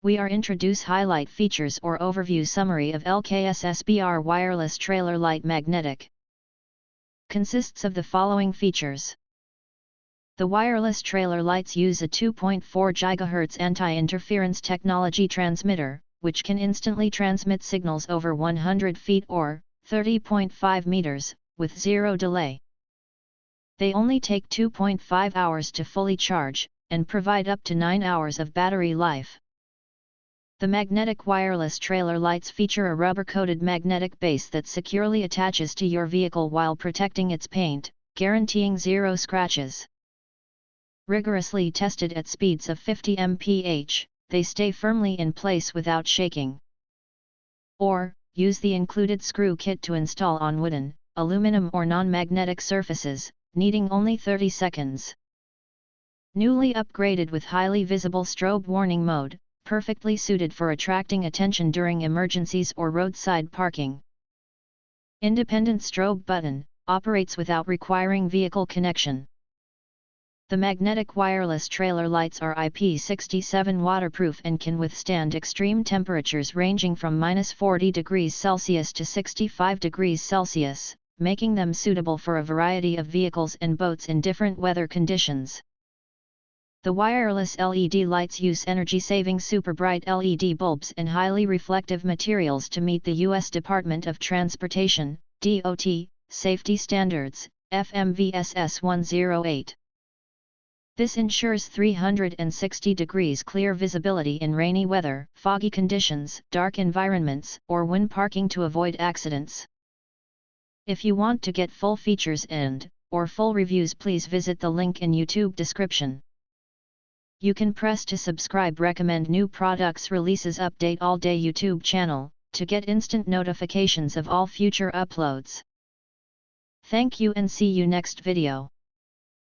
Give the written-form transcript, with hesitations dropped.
we are introduce highlight features or overview summary of LKSSBR wireless trailer light magnetic. Consists of the following features. The wireless trailer lights use a 2.4 GHz anti-interference technology transmitter, which can instantly transmit signals over 100 feet or 30.5 meters, with zero delay. They only take 2.5 hours to fully charge, and provide up to 9 hours of battery life. The magnetic wireless trailer lights feature a rubber-coated magnetic base that securely attaches to your vehicle while protecting its paint, guaranteeing zero scratches. Rigorously tested at speeds of 50 mph, they stay firmly in place without shaking. Or, use the included screw kit to install on wooden, aluminum or non-magnetic surfaces, needing only 30 seconds. Newly upgraded with highly visible strobe warning mode, perfectly suited for attracting attention during emergencies or roadside parking. Independent strobe button, operates without requiring vehicle connection. The magnetic wireless trailer lights are IP67 waterproof and can withstand extreme temperatures ranging from -40 degrees Celsius to 65 degrees Celsius, making them suitable for a variety of vehicles and boats in different weather conditions. The wireless LED lights use energy-saving super bright LED bulbs and highly reflective materials to meet the U.S. Department of Transportation, DOT, safety standards, FMVSS 108. This ensures 360 degrees clear visibility in rainy weather, foggy conditions, dark environments, or when parking to avoid accidents. If you want to get full features or full reviews, please visit the link in YouTube description. You can press to subscribe, recommend new products releases, update all day YouTube channel, to get instant notifications of all future uploads. Thank you and see you next video.